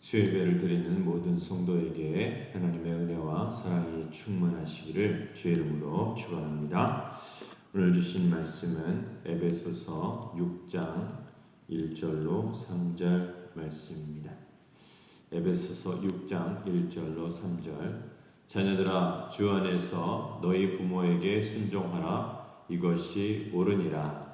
수요예배를 드리는 모든 성도에게 하나님의 은혜와 사랑이 충만하시기를 주의 이름으로 축원합니다. 오늘 주신 말씀은 에베소서 6장 1절로 3절 말씀입니다. 에베소서 6장 1절로 3절. 자녀들아, 주 안에서 너희 부모에게 순종하라. 이것이 옳으니라.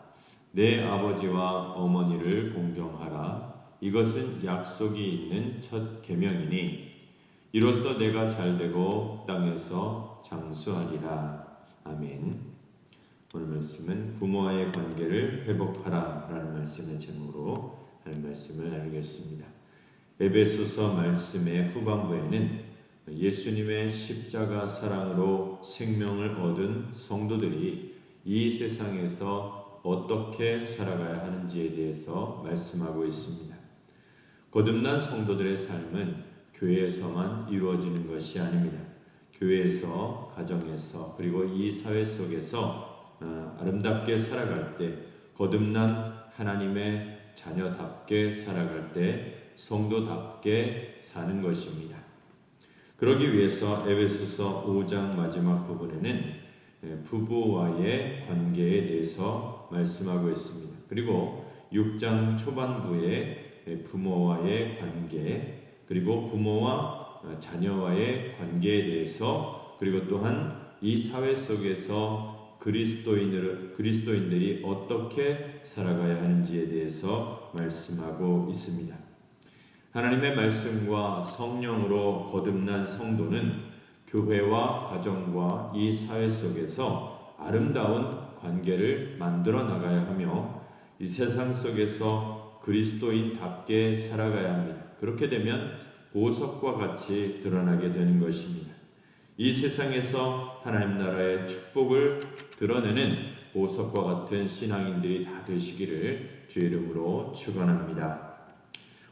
내 아버지와 어머니를 공경하라. 이것은 약속이 있는 첫 계명이니 이로써 내가 잘되고 땅에서 장수하리라. 아멘. 오늘 말씀은 부모와의 관계를 회복하라 라는 말씀의 제목으로 하는 말씀을 나누겠습니다. 에베소서 말씀의 후반부에는 예수님의 십자가 사랑으로 생명을 얻은 성도들이 이 세상에서 어떻게 살아가야 하는지에 대해서 말씀하고 있습니다. 거듭난 성도들의 삶은 교회에서만 이루어지는 것이 아닙니다. 교회에서, 가정에서, 그리고 이 사회 속에서 아름답게 살아갈 때, 거듭난 하나님의 자녀답게 살아갈 때 성도답게 사는 것입니다. 그러기 위해서 에베소서 5장 마지막 부분에는 부부와의 관계에 대해서 말씀하고 있습니다. 그리고 6장 초반부에 부모와의 관계, 그리고 부모와 자녀와의 관계에 대해서, 그리고 또한 이 사회 속에서 그리스도인들이 어떻게 살아가야 하는지에 대해서 말씀하고 있습니다. 하나님의 말씀과 성령으로 거듭난 성도는 교회와 가정과 이 사회 속에서 아름다운 관계를 만들어 나가야 하며 이 세상 속에서 그리스도인답게 살아가야 합니다. 그렇게 되면 보석과 같이 드러나게 되는 것입니다. 이 세상에서 하나님 나라의 축복을 드러내는 보석과 같은 신앙인들이 다 되시기를 주의 이름으로 축원합니다.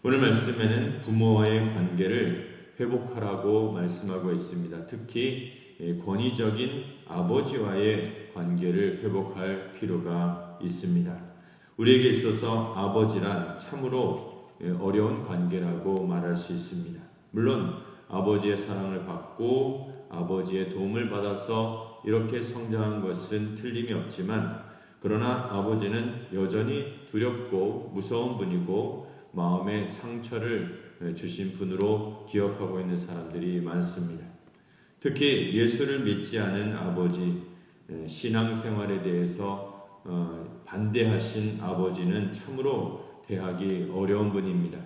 오늘 말씀에는 부모와의 관계를 회복하라고 말씀하고 있습니다. 특히 권위적인 아버지와의 관계를 회복할 필요가 있습니다. 우리에게 있어서 아버지란 참으로 어려운 관계라고 말할 수 있습니다. 물론 아버지의 사랑을 받고 아버지의 도움을 받아서 이렇게 성장한 것은 틀림이 없지만, 그러나 아버지는 여전히 두렵고 무서운 분이고 마음에 상처를 주신 분으로 기억하고 있는 사람들이 많습니다. 특히 예수를 믿지 않은 아버지, 신앙생활에 대해서 반대하신 아버지는 참으로 대하기 어려운 분입니다.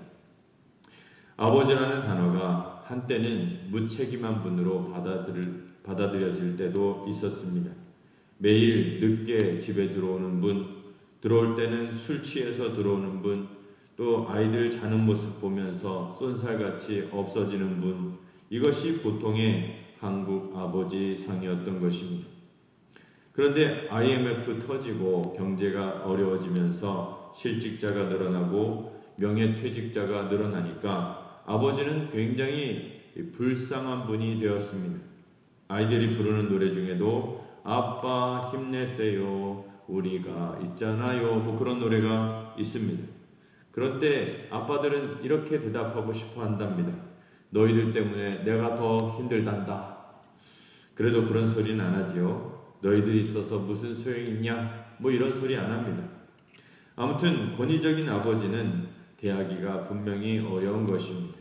아버지라는 단어가 한때는 무책임한 분으로 받아들여질 때도 있었습니다. 매일 늦게 집에 들어오는 분, 들어올 때는 술 취해서 들어오는 분, 또 아이들 자는 모습 보면서 쏜살같이 없어지는 분, 이것이 보통의 한국 아버지 상이었던 것입니다. 그런데 IMF 터지고 경제가 어려워지면서 실직자가 늘어나고 명예퇴직자가 늘어나니까 아버지는 굉장히 불쌍한 분이 되었습니다. 아이들이 부르는 노래 중에도 아빠 힘내세요, 우리가 있잖아요, 그런 노래가 있습니다. 그런데 아빠들은 이렇게 대답하고 싶어 한답니다. 너희들 때문에 내가 더 힘들단다. 그래도 그런 소리는 안 하지요. 너희들이 있어서 무슨 소용이 있냐? 이런 소리 안 합니다. 아무튼 권위적인 아버지는 대하기가 분명히 어려운 것입니다.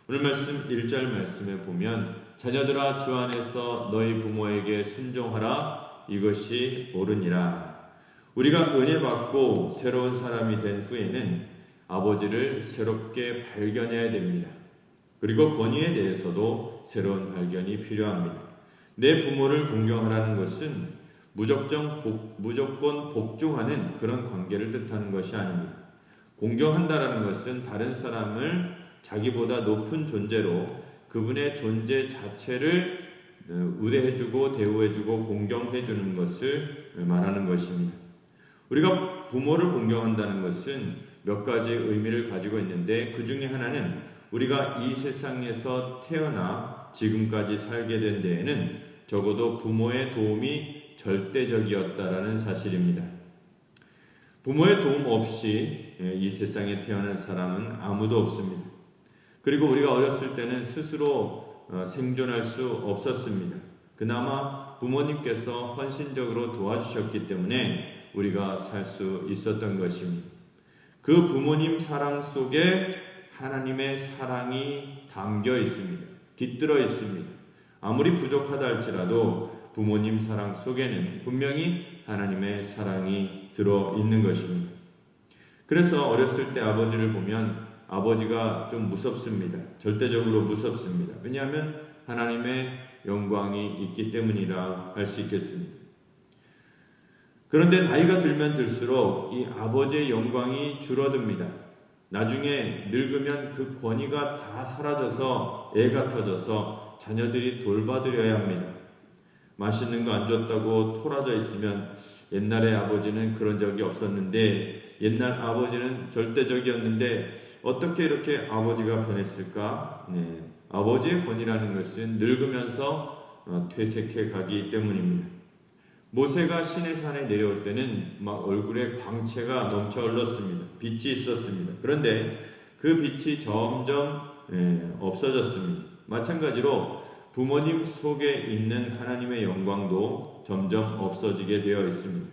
오늘 말씀 1절 말씀에 보면 자녀들아, 주 안에서 너희 부모에게 순종하라. 이것이 옳으니라. 우리가 은혜 받고 새로운 사람이 된 후에는 아버지를 새롭게 발견해야 됩니다. 그리고 권위에 대해서도 새로운 발견이 필요합니다. 내 부모를 공경하라는 것은 무조건 복종하는 그런 관계를 뜻하는 것이 아닙니다. 공경한다라는 것은 다른 사람을 자기보다 높은 존재로 그분의 존재 자체를 우대해주고 대우해주고 공경해주는 것을 말하는 것입니다. 우리가 부모를 공경한다는 것은 몇 가지 의미를 가지고 있는데, 그 중에 하나는 우리가 이 세상에서 태어나 지금까지 살게 된 데에는 적어도 부모의 도움이 절대적이었다라는 사실입니다. 부모의 도움 없이 이 세상에 태어난 사람은 아무도 없습니다. 그리고 우리가 어렸을 때는 스스로 생존할 수 없었습니다. 그나마 부모님께서 헌신적으로 도와주셨기 때문에 우리가 살 수 있었던 것입니다. 그 부모님 사랑 속에 하나님의 사랑이 담겨 있습니다. 깃들어 있습니다. 아무리 부족하다 할지라도 부모님 사랑 속에는 분명히 하나님의 사랑이 들어 있는 것입니다. 그래서 어렸을 때 아버지를 보면 아버지가 좀 무섭습니다. 절대적으로 무섭습니다. 왜냐하면 하나님의 영광이 있기 때문이라 할 수 있겠습니다. 그런데 나이가 들면 들수록 이 아버지의 영광이 줄어듭니다. 나중에 늙으면 그 권위가 다 사라져서 애가 터져서 자녀들이 돌봐드려야 합니다. 맛있는 거 안 줬다고 토라져 있으면 옛날에 아버지는 그런 적이 없었는데 옛날 아버지는 절대적이었는데 어떻게 이렇게 아버지가 변했을까? 아버지의 권위라는 것은 늙으면서 퇴색해 가기 때문입니다. 모세가 시내산에 내려올 때는 막 얼굴에 광채가 넘쳐 흘렀습니다. 빛이 있었습니다. 그런데 그 빛이 점점 없어졌습니다. 마찬가지로 부모님 속에 있는 하나님의 영광도 점점 없어지게 되어 있습니다.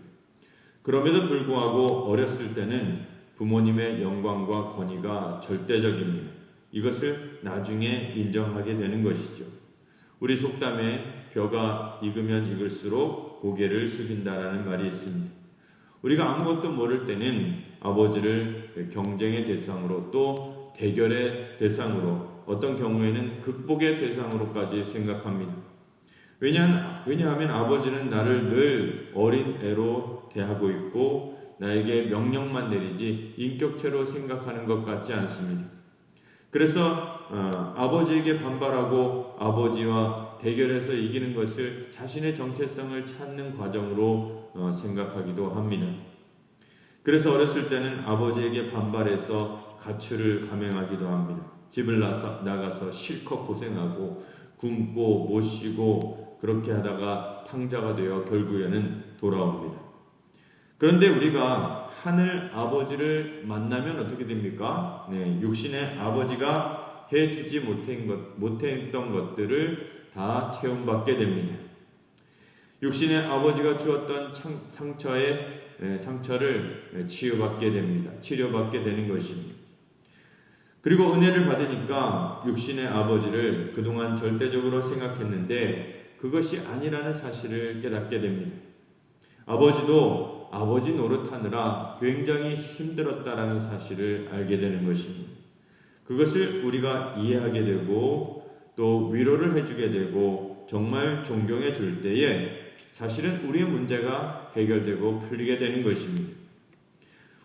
그럼에도 불구하고 어렸을 때는 부모님의 영광과 권위가 절대적입니다. 이것을 나중에 인정하게 되는 것이죠. 우리 속담에 벼가 익으면 익을수록 고개를 숙인다라는 말이 있습니다. 우리가 아무것도 모를 때는 아버지를 경쟁의 대상으로 또 대결의 대상으로 어떤 경우에는 극복의 대상으로까지 생각합니다. 왜냐하면 아버지는 나를 늘 어린 애로 대하고 있고 나에게 명령만 내리지 인격체로 생각하는 것 같지 않습니다. 그래서 아버지에게 반발하고 아버지와 대결해서 이기는 것을 자신의 정체성을 찾는 과정으로 생각하기도 합니다. 그래서 어렸을 때는 아버지에게 반발해서 가출을 감행하기도 합니다. 집을 나가서 실컷 고생하고 굶고 못 쉬고 그렇게 하다가 탕자가 되어 결국에는 돌아옵니다. 그런데 우리가 하늘 아버지를 만나면 어떻게 됩니까? 육신의 아버지가 해주지 못했던 것들을 다 체험받게 됩니다. 육신의 아버지가 주었던 상처를 치유받게 됩니다. 치료받게 되는 것입니다. 그리고 은혜를 받으니까 육신의 아버지를 그동안 절대적으로 생각했는데 그것이 아니라는 사실을 깨닫게 됩니다. 아버지도 아버지 노릇하느라 굉장히 힘들었다라는 사실을 알게 되는 것입니다. 그것을 우리가 이해하게 되고 또 위로를 해주게 되고 정말 존경해 줄 때에 사실은 우리의 문제가 해결되고 풀리게 되는 것입니다.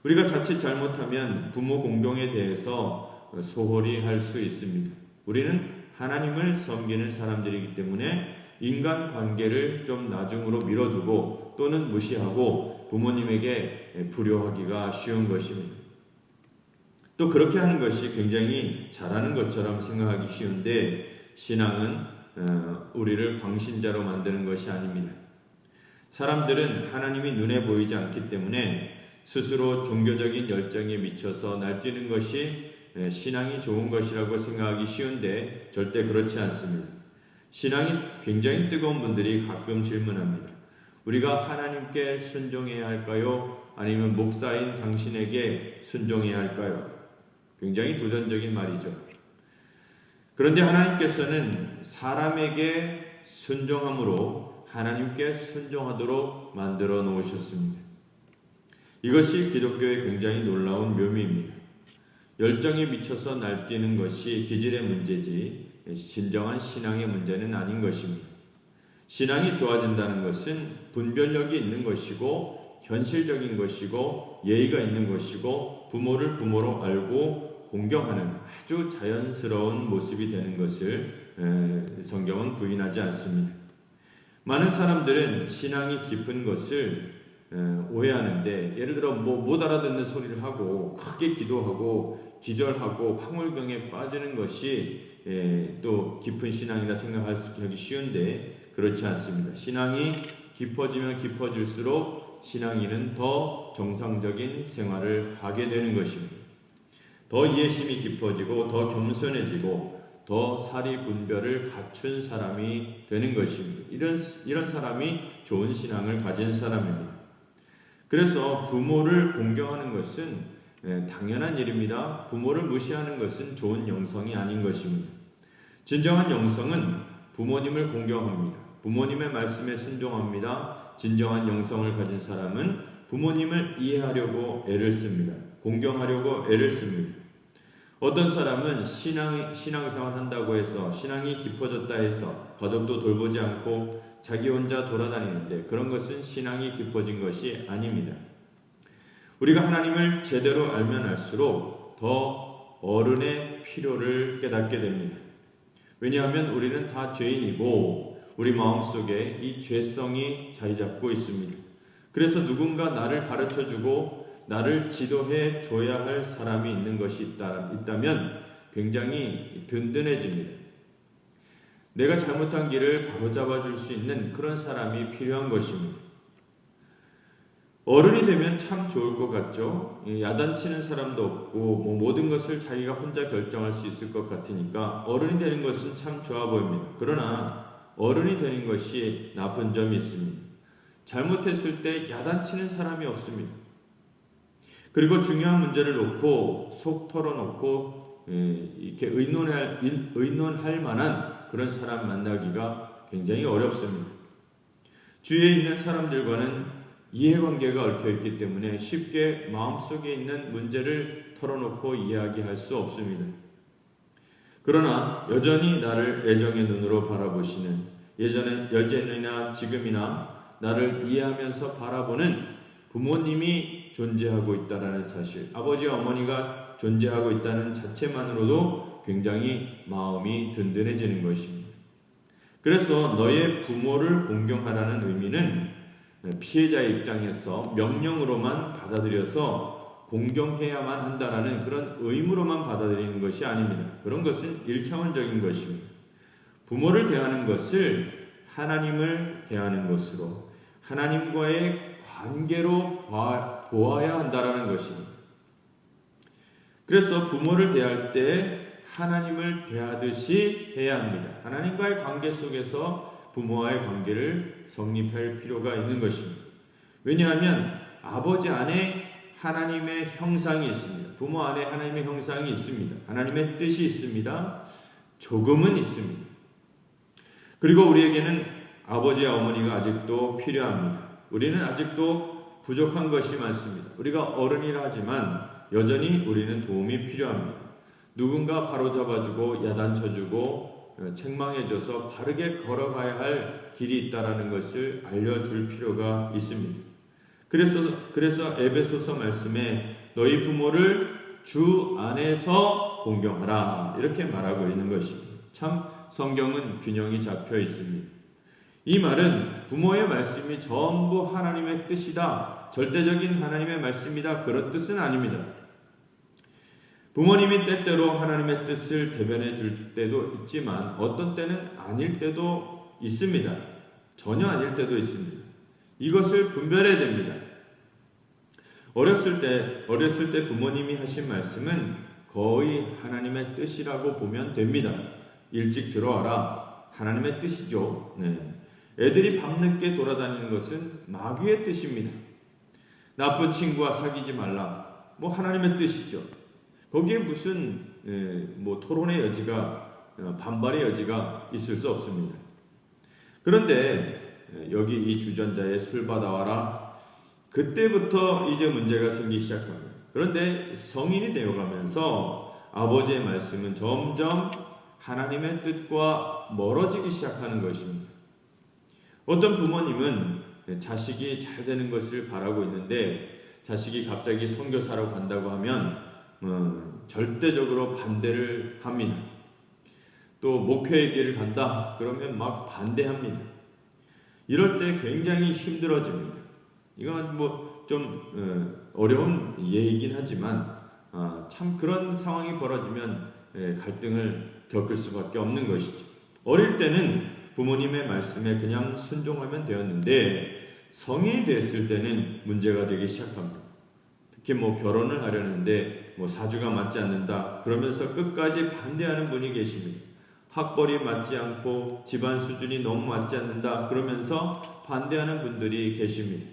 우리가 자칫 잘못하면 부모 공경에 대해서 소홀히 할 수 있습니다. 우리는 하나님을 섬기는 사람들이기 때문에 인간 관계를 좀 나중으로 미뤄두고 또는 무시하고 부모님에게 불효하기가 쉬운 것입니다. 또 그렇게 하는 것이 굉장히 잘하는 것처럼 생각하기 쉬운데 신앙은 우리를 광신자로 만드는 것이 아닙니다. 사람들은 하나님이 눈에 보이지 않기 때문에 스스로 종교적인 열정에 미쳐서 날뛰는 것이 신앙이 좋은 것이라고 생각하기 쉬운데 절대 그렇지 않습니다. 신앙이 굉장히 뜨거운 분들이 가끔 질문합니다. 우리가 하나님께 순종해야 할까요? 아니면 목사인 당신에게 순종해야 할까요? 굉장히 도전적인 말이죠. 그런데 하나님께서는 사람에게 순종함으로 하나님께 순종하도록 만들어 놓으셨습니다. 이것이 기독교의 굉장히 놀라운 묘미입니다. 열정에 미쳐서 날뛰는 것이 기질의 문제지 진정한 신앙의 문제는 아닌 것입니다. 신앙이 좋아진다는 것은 분별력이 있는 것이고 현실적인 것이고 예의가 있는 것이고 부모를 부모로 알고 공경하는 아주 자연스러운 모습이 되는 것을 성경은 부인하지 않습니다. 많은 사람들은 신앙이 깊은 것을 오해하는데 예를 들어 못 알아듣는 소리를 하고 크게 기도하고 기절하고 황홀경에 빠지는 것이 또 깊은 신앙이라 생각하기 쉬운데 그렇지 않습니다. 신앙이 깊어지면 깊어질수록 신앙인은 더 정상적인 생활을 하게 되는 것입니다. 더 이해심이 깊어지고 더 겸손해지고 더 사리 분별을 갖춘 사람이 되는 것입니다. 이런 사람이 좋은 신앙을 가진 사람입니다. 그래서 부모를 공경하는 것은 당연한 일입니다. 부모를 무시하는 것은 좋은 영성이 아닌 것입니다. 진정한 영성은 부모님을 공경합니다. 부모님의 말씀에 순종합니다. 진정한 영성을 가진 사람은 부모님을 이해하려고 애를 씁니다. 공경하려고 애를 씁니다. 어떤 사람은 신앙생활 한다고 해서 신앙이 깊어졌다 해서 가족도 돌보지 않고 자기 혼자 돌아다니는데 그런 것은 신앙이 깊어진 것이 아닙니다. 우리가 하나님을 제대로 알면 알수록 더 어른의 필요를 깨닫게 됩니다. 왜냐하면 우리는 다 죄인이고 우리 마음속에 이 죄성이 자리 잡고 있습니다. 그래서 누군가 나를 가르쳐주고 나를 지도해 줘야 할 사람이 있는 것이 있다면 굉장히 든든해집니다. 내가 잘못한 길을 바로잡아 줄 수 있는 그런 사람이 필요한 것입니다. 어른이 되면 참 좋을 것 같죠? 야단치는 사람도 없고 모든 것을 자기가 혼자 결정할 수 있을 것 같으니까 어른이 되는 것은 참 좋아 보입니다. 그러나 어른이 되는 것이 나쁜 점이 있습니다. 잘못했을 때 야단치는 사람이 없습니다. 그리고 중요한 문제를 놓고 속 털어놓고 이렇게 의논할 만한 그런 사람 만나기가 굉장히 어렵습니다. 주위에 있는 사람들과는 이해관계가 얽혀있기 때문에 쉽게 마음속에 있는 문제를 털어놓고 이야기할 수 없습니다. 그러나 여전히 나를 애정의 눈으로 바라보시는 예전이나 지금이나 나를 이해하면서 바라보는 부모님이 존재하고 있다는 사실, 아버지와 어머니가 존재하고 있다는 자체만으로도 굉장히 마음이 든든해지는 것입니다. 그래서 너의 부모를 공경하라는 의미는 피해자의 입장에서 명령으로만 받아들여서 공경해야만 한다라는 그런 의무로만 받아들이는 것이 아닙니다. 그런 것은 1차원적인 것입니다. 부모를 대하는 것을 하나님을 대하는 것으로 하나님과의 관계로 보아야 한다라는 것입니다. 그래서 부모를 대할 때 하나님을 대하듯이 해야 합니다. 하나님과의 관계 속에서 부모와의 관계를 성립할 필요가 있는 것입니다. 왜냐하면 아버지 안에 하나님의 형상이 있습니다. 부모 안에 하나님의 형상이 있습니다. 하나님의 뜻이 있습니다. 조금은 있습니다. 그리고 우리에게는 아버지와 어머니가 아직도 필요합니다. 우리는 아직도 부족한 것이 많습니다. 우리가 어른이라 하지만 여전히 우리는 도움이 필요합니다. 누군가 바로잡아주고 야단쳐주고 책망해줘서 바르게 걸어가야 할 길이 있다는 것을 알려줄 필요가 있습니다. 그래서 에베소서 말씀에 너희 부모를 주 안에서 공경하라 이렇게 말하고 있는 것입니다. 참 성경은 균형이 잡혀 있습니다. 이 말은 부모의 말씀이 전부 하나님의 뜻이다, 절대적인 하나님의 말씀이다, 그런 뜻은 아닙니다. 부모님이 때때로 하나님의 뜻을 대변해 줄 때도 있지만 어떤 때는 아닐 때도 있습니다. 전혀 아닐 때도 있습니다. 이것을 분별해야 됩니다. 어렸을 때 부모님이 하신 말씀은 거의 하나님의 뜻이라고 보면 됩니다. 일찍 들어와라, 하나님의 뜻이죠. 애들이 밤늦게 돌아다니는 것은 마귀의 뜻입니다. 나쁜 친구와 사귀지 말라, 하나님의 뜻이죠. 거기에 무슨 토론의 여지가, 반발의 여지가 있을 수 없습니다. 그런데 여기 이 주전자에 술 받아와라, 그때부터 이제 문제가 생기기 시작합니다. 그런데 성인이 되어가면서 아버지의 말씀은 점점 하나님의 뜻과 멀어지기 시작하는 것입니다. 어떤 부모님은 자식이 잘 되는 것을 바라고 있는데 자식이 갑자기 선교사로 간다고 하면 절대적으로 반대를 합니다. 또 목회의 길을 간다 그러면 막 반대합니다. 이럴 때 굉장히 힘들어집니다. 이건 좀 어려운 예이긴 하지만 참 그런 상황이 벌어지면 갈등을 겪을 수밖에 없는 것이죠. 어릴 때는 부모님의 말씀에 그냥 순종하면 되었는데 성인이 됐을 때는 문제가 되기 시작합니다. 특히 결혼을 하려는데 사주가 맞지 않는다 그러면서 끝까지 반대하는 분이 계십니다. 학벌이 맞지 않고 집안 수준이 너무 맞지 않는다 그러면서 반대하는 분들이 계십니다.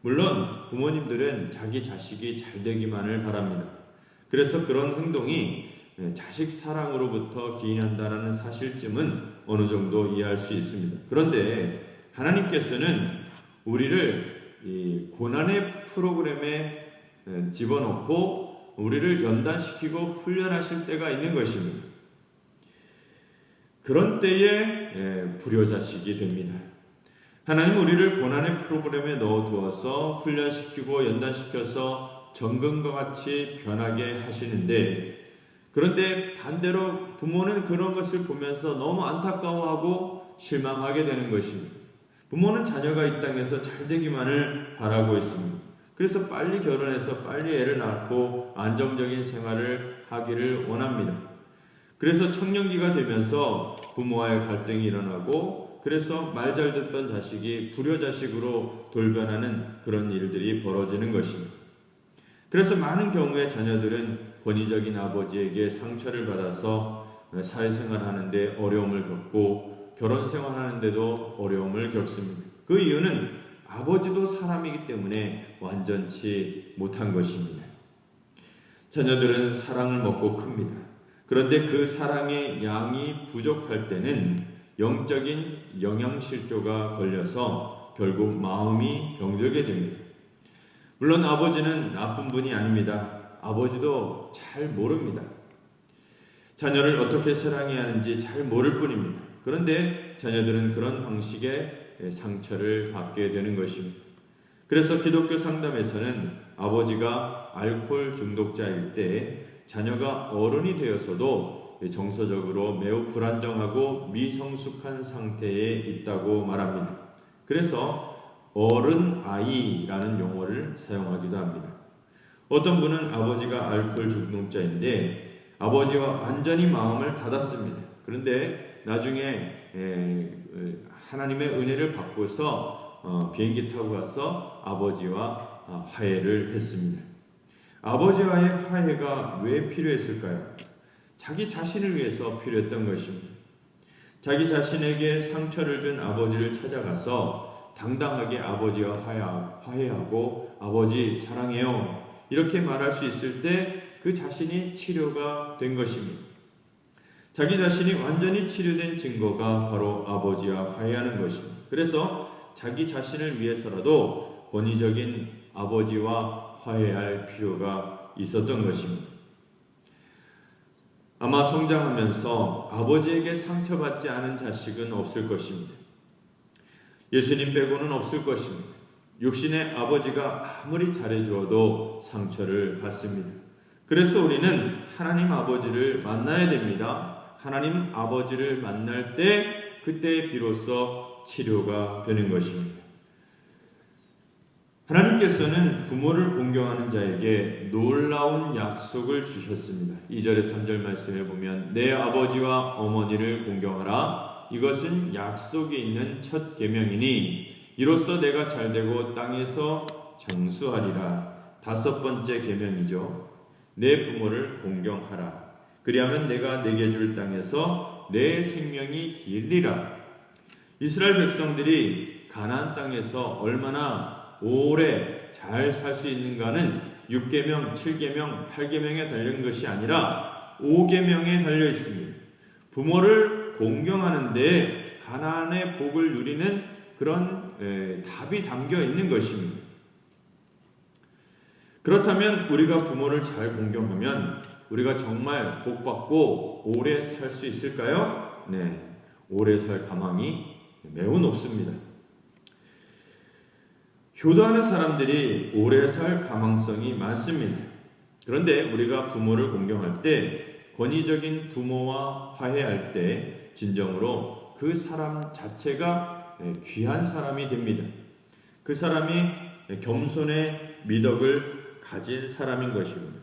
물론 부모님들은 자기 자식이 잘 되기만을 바랍니다. 그래서 그런 행동이 자식 사랑으로부터 기인한다는 사실쯤은 어느 정도 이해할 수 있습니다. 그런데 하나님께서는 우리를 이 고난의 프로그램에 집어넣고 우리를 연단시키고 훈련하실 때가 있는 것입니다. 그런 때에 불효자식이 됩니다. 하나님 우리를 고난의 프로그램에 넣어두어서 훈련시키고 연단시켜서 정금과 같이 변하게 하시는데, 그런데 반대로 부모는 그런 것을 보면서 너무 안타까워하고 실망하게 되는 것입니다. 부모는 자녀가 이 땅에서 잘 되기만을 바라고 있습니다. 그래서 빨리 결혼해서 빨리 애를 낳고 안정적인 생활을 하기를 원합니다. 그래서 청년기가 되면서 부모와의 갈등이 일어나고, 그래서 말 잘 듣던 자식이 불효자식으로 돌변하는 그런 일들이 벌어지는 것입니다. 그래서 많은 경우에 자녀들은 권위적인 아버지에게 상처를 받아서 사회생활하는데 어려움을 겪고 결혼생활하는데도 어려움을 겪습니다. 그 이유는 아버지도 사람이기 때문에 완전치 못한 것입니다. 자녀들은 사랑을 먹고 큽니다. 그런데 그 사랑의 양이 부족할 때는 영적인 영양실조가 걸려서 결국 마음이 병들게 됩니다. 물론 아버지는 나쁜 분이 아닙니다. 아버지도 잘 모릅니다. 자녀를 어떻게 사랑해야 하는지 잘 모를 뿐입니다. 그런데 자녀들은 그런 방식의 상처를 받게 되는 것입니다. 그래서 기독교 상담에서는 아버지가 알코올 중독자일 때 자녀가 어른이 되어서도 정서적으로 매우 불안정하고 미성숙한 상태에 있다고 말합니다. 그래서 어른아이라는 용어를 사용하기도 합니다. 어떤 분은 아버지가 알코올 중독자인데 아버지와 완전히 마음을 닫았습니다. 그런데 나중에 하나님의 은혜를 받고서 비행기 타고 가서 아버지와 화해를 했습니다. 아버지와의 화해가 왜 필요했을까요? 자기 자신을 위해서 필요했던 것입니다. 자기 자신에게 상처를 준 아버지를 찾아가서 당당하게 아버지와 화해하고 아버지 사랑해요 이렇게 말할 수 있을 때 그 자신이 치료가 된 것입니다. 자기 자신이 완전히 치료된 증거가 바로 아버지와 화해하는 것입니다. 그래서 자기 자신을 위해서라도 권위적인 아버지와 화해할 필요가 있었던 것입니다. 아마 성장하면서 아버지에게 상처받지 않은 자식은 없을 것입니다. 예수님 빼고는 없을 것입니다. 육신의 아버지가 아무리 잘해주어도 상처를 받습니다. 그래서 우리는 하나님 아버지를 만나야 됩니다. 하나님 아버지를 만날 때 그때 비로소 치료가 되는 것입니다. 하나님께서는 부모를 공경하는 자에게 놀라운 약속을 주셨습니다. 2절에 3절 말씀을 보면 내 아버지와 어머니를 공경하라. 이것은 약속이 있는 첫 계명이니 이로써 내가 잘되고 땅에서 장수하리라. 다섯 번째 계명이죠. 내 부모를 공경하라. 그리하면 내가 내게 줄 땅에서 내 생명이 길리라. 이스라엘 백성들이 가나안 땅에서 얼마나 오래 잘 살 수 있는가는 6계명, 7계명, 8계명에 달린 것이 아니라 5계명에 달려 있습니다. 부모를 공경하는 데 가나안의 복을 누리는 그런 답이 담겨 있는 것입니다. 그렇다면 우리가 부모를 잘 공경하면 우리가 정말 복받고 오래 살 수 있을까요? 네, 오래 살 가망이 매우 높습니다. 효도하는 사람들이 오래 살 가망성이 많습니다. 그런데 우리가 부모를 공경할 때 권위적인 부모와 화해할 때 진정으로 그 사람 자체가 귀한 사람이 됩니다. 그 사람이 겸손의 미덕을 가진 사람인 것입니다.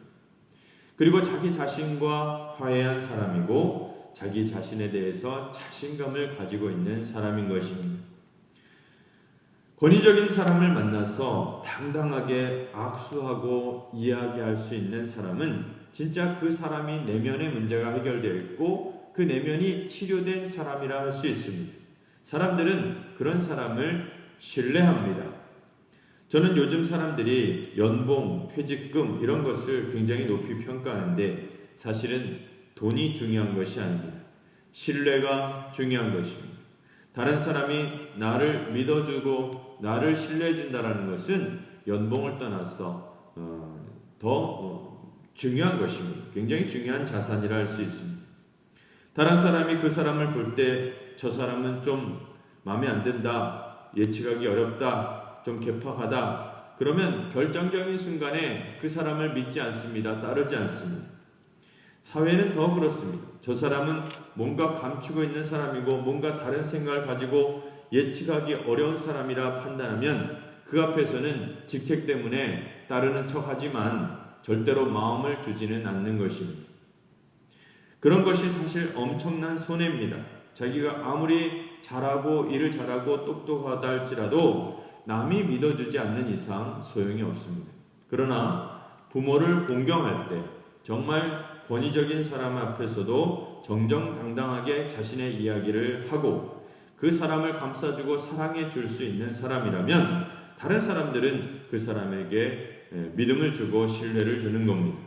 그리고 자기 자신과 화해한 사람이고 자기 자신에 대해서 자신감을 가지고 있는 사람인 것입니다. 권위적인 사람을 만나서 당당하게 악수하고 이야기할 수 있는 사람은 진짜 그 사람이 내면의 문제가 해결되어 있고 그 내면이 치료된 사람이라 할 수 있습니다. 사람들은 그런 사람을 신뢰합니다. 저는 요즘 사람들이 연봉, 퇴직금 이런 것을 굉장히 높이 평가하는데 사실은 돈이 중요한 것이 아닙니다. 신뢰가 중요한 것입니다. 다른 사람이 나를 믿어주고 나를 신뢰해준다는 것은 연봉을 떠나서 더 중요한 것입니다. 굉장히 중요한 자산이라 할 수 있습니다. 다른 사람이 그 사람을 볼 때 저 사람은 좀 마음에 안 든다, 예측하기 어렵다, 좀 괴팍하다, 그러면 결정적인 순간에 그 사람을 믿지 않습니다. 따르지 않습니다. 사회는 더 그렇습니다. 저 사람은 뭔가 감추고 있는 사람이고 뭔가 다른 생각을 가지고 예측하기 어려운 사람이라 판단하면 그 앞에서는 직책 때문에 따르는 척하지만 절대로 마음을 주지는 않는 것입니다. 그런 것이 사실 엄청난 손해입니다. 자기가 아무리 잘하고 일을 잘하고 똑똑하다 할지라도 남이 믿어주지 않는 이상 소용이 없습니다. 그러나 부모를 공경할 때 정말 권위적인 사람 앞에서도 정정당당하게 자신의 이야기를 하고 그 사람을 감싸주고 사랑해 줄 수 있는 사람이라면 다른 사람들은 그 사람에게 믿음을 주고 신뢰를 주는 겁니다.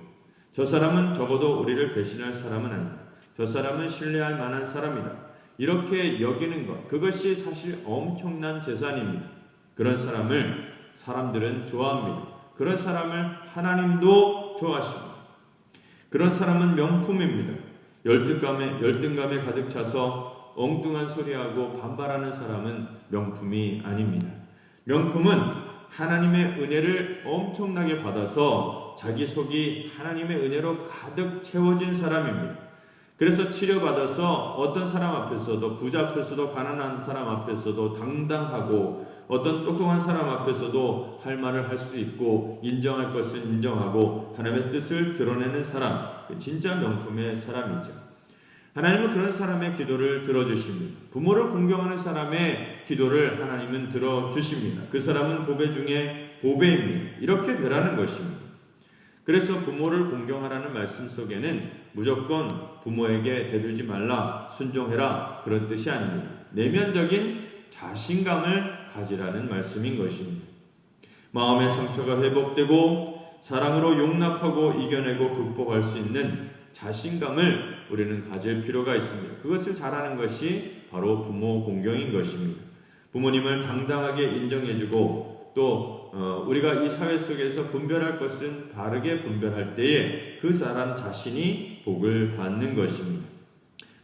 저 사람은 적어도 우리를 배신할 사람은 아니다. 저 사람은 신뢰할 만한 사람이다. 이렇게 여기는 것, 그것이 사실 엄청난 재산입니다. 그런 사람을 사람들은 좋아합니다. 그런 사람을 하나님도 좋아하십니다. 그런 사람은 명품입니다. 열등감에 가득 차서 엉뚱한 소리하고 반발하는 사람은 명품이 아닙니다. 명품은 하나님의 은혜를 엄청나게 받아서 자기 속이 하나님의 은혜로 가득 채워진 사람입니다. 그래서 치료받아서 어떤 사람 앞에서도, 부자 앞에서도, 가난한 사람 앞에서도 당당하고 어떤 똑똑한 사람 앞에서도 할 말을 할 수 있고 인정할 것을 인정하고 하나님의 뜻을 드러내는 사람, 진짜 명품의 사람이죠. 하나님은 그런 사람의 기도를 들어주십니다. 부모를 공경하는 사람의 기도를 하나님은 들어주십니다. 그 사람은 보배 중에 보배입니다. 이렇게 되라는 것입니다. 그래서 부모를 공경하라는 말씀 속에는 무조건 부모에게 대들지 말라, 순종해라 그런 뜻이 아닙니다. 내면적인 자신감을 가지라는 말씀인 것입니다. 마음의 상처가 회복되고 사랑으로 용납하고 이겨내고 극복할 수 있는 자신감을 우리는 가질 필요가 있습니다. 그것을 잘하는 것이 바로 부모 공경인 것입니다. 부모님을 당당하게 인정해주고 또 우리가 이 사회 속에서 분별할 것은 바르게 분별할 때에 그 사람 자신이 복을 받는 것입니다.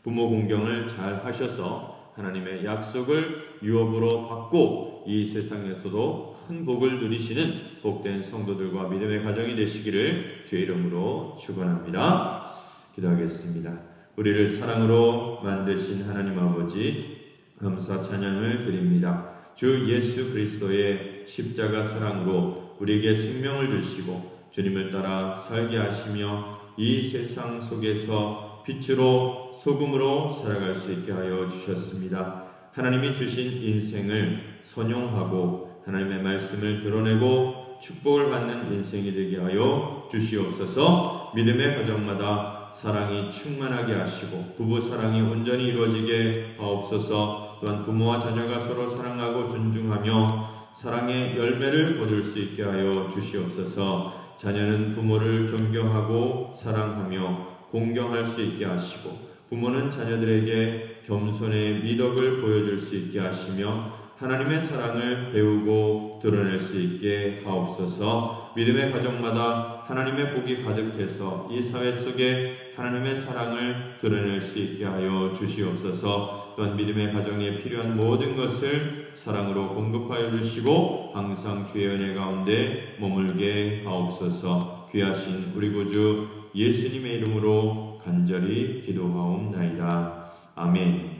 부모 공경을 잘 하셔서 하나님의 약속을 유업으로 받고 이 세상에서도 큰 복을 누리시는 복된 성도들과 믿음의 가정이 되시기를 주의 이름으로 축원합니다. 기도하겠습니다. 우리를 사랑으로 만드신 하나님 아버지 감사 찬양을 드립니다. 주 예수 그리스도의 십자가 사랑으로 우리에게 생명을 주시고 주님을 따라 살게 하시며 이 세상 속에서 빛으로 소금으로 살아갈 수 있게 하여 주셨습니다. 하나님이 주신 인생을 선용하고 하나님의 말씀을 드러내고 축복을 받는 인생이 되게 하여 주시옵소서. 믿음의 가정마다 사랑이 충만하게 하시고 부부 사랑이 온전히 이루어지게 하옵소서. 또한 부모와 자녀가 서로 사랑하고 존중하며 사랑의 열매를 거둘 수 있게 하여 주시옵소서. 자녀는 부모를 존경하고 사랑하며 공경할 수 있게 하시고 부모는 자녀들에게 겸손의 미덕을 보여줄 수 있게 하시며 하나님의 사랑을 배우고 드러낼 수 있게 하옵소서. 믿음의 가정마다 하나님의 복이 가득해서 이 사회 속에 하나님의 사랑을 드러낼 수 있게 하여 주시옵소서. 또한 믿음의 가정에 필요한 모든 것을 사랑으로 공급하여 주시고 항상 주의 은혜 가운데 머물게 하옵소서. 귀하신 우리 구주 예수님의 이름으로 간절히 기도하옵나이다. 아멘.